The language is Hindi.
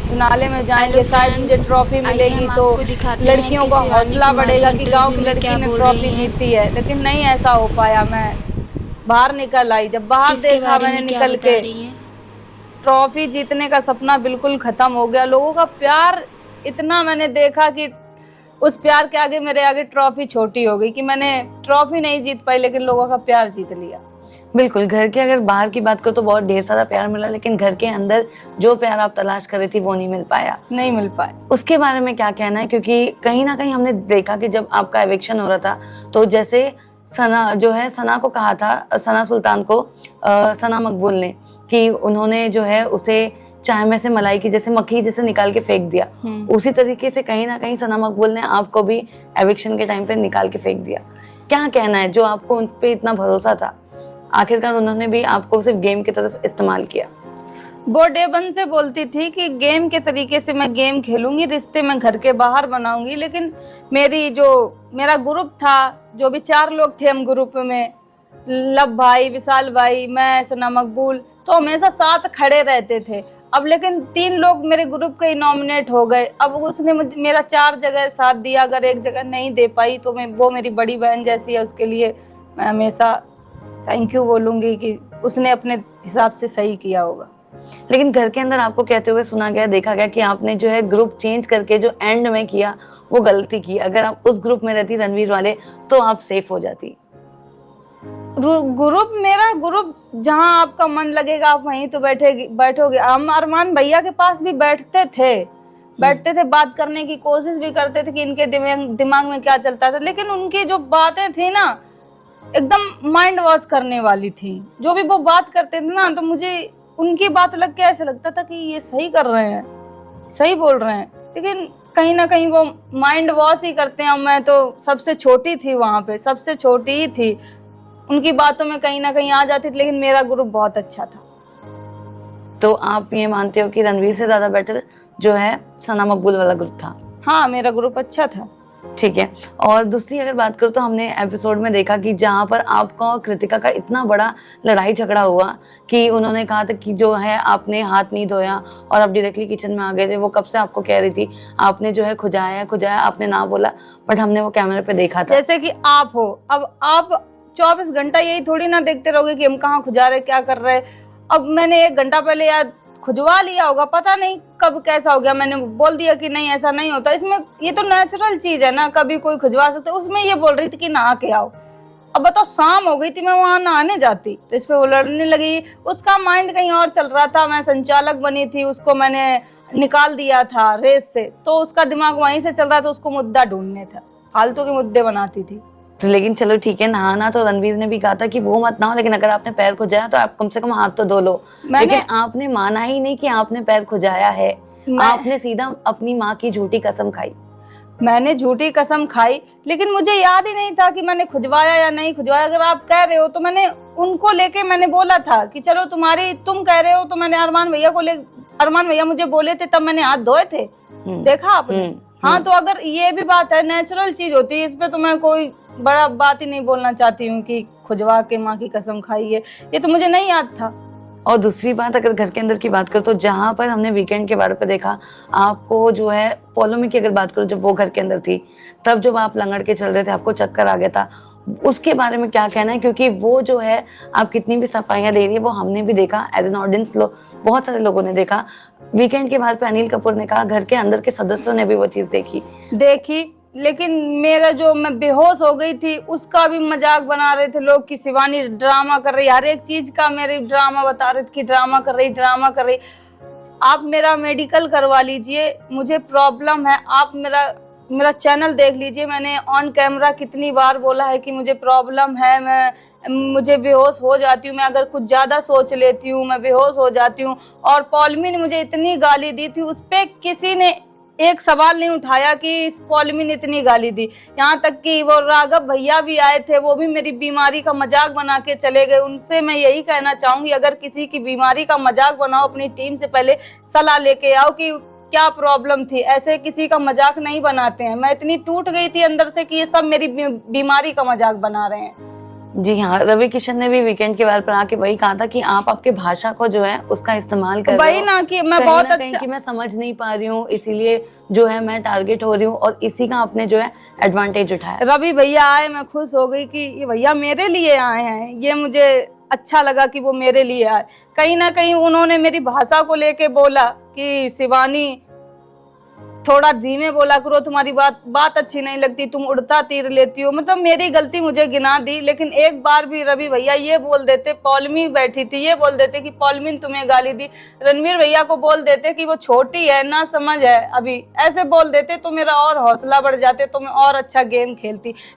फिनाले में जाएंगे, शायद मुझे ट्रॉफी मिलेगी तो लड़कियों का हौसला बढ़ेगा कि गांव की लड़की ने ट्रॉफी जीती है। लेकिन नहीं ऐसा हो पाया। मैं बाहर निकल आई, जब बाहर देखा मैंने निकल के, ट्रॉफी जीतने का सपना बिल्कुल खत्म हो गया। लोगों का प्यार इतना मैंने देखा कि उस प्यार के आगे मेरे आगे ट्रॉफी छोटी हो गई, कि मैंने ट्रॉफी नहीं जीत पाई लेकिन लोगों का प्यार जीत लिया। बिल्कुल, घर के अगर बाहर की बात करो तो बहुत ढेर सारा प्यार मिला, लेकिन घर के अंदर जो प्यार आप तलाश कर रही थी वो नहीं मिल पाया। नहीं मिल पाया। उसके बारे में क्या कहना है? क्योंकि कहीं ना कहीं हमने देखा कि जब आपका एविक्शन हो रहा था तो जैसे सना जो है, सना को कहा था, सना सुल्तान को सना मकबूल ने, कि उन्होंने जो है उसे चाय में से मलाई की जैसे मक्खी जैसे निकाल के फेंक दिया, उसी तरीके से कहीं ना कहीं सना मकबूल ने आपको भी एविक्शन के टाइम पे निकाल के फेंक दिया। क्या कहना है, जो आपको उन पे इतना भरोसा था, आखिरकार उन्होंने भी आपको सिर्फ गेम की तरफ इस्तेमाल किया? वो डे वन से बोलती थी कि गेम के तरीके से मैं गेम खेलूंगी, रिश्ते में घर के बाहर बनाऊंगी। लेकिन मेरा ग्रुप था, जो भी 4 लोग थे हम ग्रुप में, लब भाई, विशाल भाई, मैं, सना मकबूल, तो हमेशा साथ खड़े रहते थे। अब लेकिन 3 लोग मेरे ग्रुप के ही नॉमिनेट हो गए। अब उसने मेरा 4 जगह साथ दिया, अगर एक जगह नहीं दे पाई तो वो मेरी बड़ी बहन जैसी है, उसके लिए मैं हमेशा थैंक यू बोलूंगी कि उसने अपने हिसाब से सही किया होगा। लेकिन घर के अंदर आपको कहते हुए सुना गया, देखा गया कि आपने जो है ग्रुप चेंज करके जो एंड में किया वो गलती की। अगर आप उस ग्रुप में रहती रणवीर वाले तो आप सेफ हो जाती। मेरा ग्रुप जहां आपका मन लगेगा आप वहीं तो बैठोगे। हम अरमान भैया के पास भी बैठते थे, बात करने की कोशिश भी करते थे कि इनके दिमाग में क्या चलता था। लेकिन उनकी जो बातें थी ना, एकदम माइंड वॉश करने वाली थी। जो भी वो बात करते थे ना, तो मुझे उनकी बात लग के ऐसे लगता था कि ये सही कर रहे हैं, सही बोल रहे हैं। लेकिन कहीं ना कहीं वो माइंड वॉश ही करते हैं। मैं तो सबसे छोटी थी वहां पे, सबसे छोटी ही थी, उनकी बातों में कहीं ना कहीं आ जाती थी। लेकिन मेरा ग्रुप बहुत अच्छा था। तो आप ये मानते हो कि रणवीर से ज्यादा बेटर जो है सना मकबूल वाला ग्रुप था? हाँ, मेरा ग्रुप अच्छा था। ठीक है। और दूसरी अगर बात करूँ तो हमने एपिसोड में देखा कि जहाँ पर आपका और कृतिका का इतना बड़ा लड़ाई झगड़ा हुआ कि उन्होंने कहा था कि जो है आपने हाथ नहीं धोया और आप डायरेक्टली किचन में आ गए थे। वो कब से आपको कह रही थी, आपने जो है खुजाया, आपने ना बोला, बट हमने वो कैमरे पे देखा था। जैसे कि आप हो, अब आप 24 घंटा यही थोड़ी ना देखते रहोगे कि हम कहाँ खुजा रहे, क्या कर रहे। अब मैंने 1 घंटा पहले यार खुजवा लिया होगा, पता नहीं कब कैसा हो गया, मैंने बोल दिया कि नहीं ऐसा नहीं होता। इसमें ये तो नेचुरल चीज है ना, कभी कोई खुजवा सकता है। उसमें ये बोल रही थी कि नहा के आओ। अब बताओ, शाम हो गई थी, मैं वहां नहाने जाती तो इस पे वो लड़ने लगी। उसका माइंड कहीं और चल रहा था। मैं संचालक बनी थी, उसको मैंने निकाल दिया था रेस से, तो उसका दिमाग वहीं से चल रहा था, उसको मुद्दा ढूंढने था, फालतू के मुद्दे बनाती थी। तो लेकिन चलो ठीक है, नहाना तो रणवीर ने भी कहा था कि वो मत नहाओ, लेकिन अगर आपने पैर खुजाया तो आप कम से कम हाथ तो धो लो। लेकिन आपने माना ही नहीं कि आपने पैर खुजाया है। आपने सीधा अपनी माँ की झूठी कसम खाई। मैंने झूठी कसम खाई, लेकिन मुझे याद ही नहीं था कि मैंने खुजवाया या नहीं खुजवाया। अगर आप कह रहे हो तो मैंने उनको लेके मैंने बोला था कि चलो तुम कह रहे हो तो मैंने अरमान भैया मुझे बोले थे, तब मैंने हाथ धोए थे। देखा आपने? हाँ, तो अगर ये भी बात है, नेचुरल चीज होती है, इस पे तो मैं कोई बड़ा बात ही नहीं बोलना चाहती हूँ कि खुजवा के माँ की कसम खाई है। ये तो मुझे नहीं याद था। और दूसरी बात, अगर घर के अंदर की बात करो तो जहां पर हमने वीकेंड के बारे पे देखा आपको जो है पोलोमी की अगर बात करो, जब वो घर के अंदर थी, तब जब आप लंगड़ के चल रहे थे, आपको चक्कर आ गया था, उसके बारे में क्या कहना है? क्योंकि वो जो है आप कितनी भी सफाइयां दे रही है, वो हमने भी देखा, एज एन ऑडियंस बहुत सारे लोगों ने देखा। वीकेंड के बारे पे अनिल कपूर ने कहा, घर के अंदर के सदस्यों ने भी वो चीज देखी। लेकिन मेरा जो मैं बेहोश हो गई थी उसका भी मजाक बना रहे थे लोग कि शिवानी ड्रामा कर रही, हर एक चीज का मेरे ड्रामा बता रहे थे कि ड्रामा कर रही। आप मेरा मेडिकल करवा लीजिए, मुझे प्रॉब्लम है। आप मेरा चैनल देख लीजिए, मैंने ऑन कैमरा कितनी बार बोला है कि मुझे प्रॉब्लम है, मुझे बेहोश हो जाती हूँ, मैं अगर कुछ ज्यादा सोच लेती हूँ मैं बेहोश हो जाती हूँ। और पॉलमी ने मुझे इतनी गाली दी थी, उस पे किसी ने एक सवाल नहीं उठाया कि इस पॉलमी ने इतनी गाली दी। यहाँ तक कि वो राघव भैया भी आए थे, वो भी मेरी बीमारी का मजाक बना के चले गए। उनसे मैं यही कहना चाहूंगी, अगर किसी की बीमारी का मजाक बनाओ, अपनी टीम से पहले सलाह लेके आओ कि क्या प्रॉब्लम थी। ऐसे किसी का मजाक नहीं बनाते हैं। मैं इतनी टूट गई थी अंदर से कि ये सब मेरी बीमारी का मजाक बना रहे हैं। जी हाँ, रवि किशन ने भी वीकेंड के वार पर आके वही कहा था कि आप आपके भाषा को जो है उसका इस्तेमाल कर रहे वही हो ना कि मैं कहीं बहुत ना कहीं अच्छा कि मैं समझ नहीं पा रही हूँ, इसीलिए जो है मैं टारगेट हो रही हूँ, और इसी का आपने जो है एडवांटेज उठाया। रवि भैया आए, मैं खुश हो गई कि ये भैया मेरे लिए आए हैं, ये मुझे अच्छा लगा कि वो मेरे लिए आए। कहीं ना कहीं उन्होंने मेरी भाषा को लेके बोला कि शिवानी थोड़ा धीमे बोला करो, तुम्हारी बात अच्छी नहीं लगती, तुम उड़ता तीर लेती हो, मतलब मेरी गलती मुझे गिना दी। लेकिन एक बार भी रवि भैया ये बोल देते, पौलमी बैठी थी, ये बोल देते कि पौलमीन तुम्हें गाली दी, रणवीर भैया को बोल देते कि वो छोटी है ना समझ है अभी, ऐसे बोल देते तो मेरा और हौसला बढ़ जाते, तो मैं और अच्छा गेम खेलती।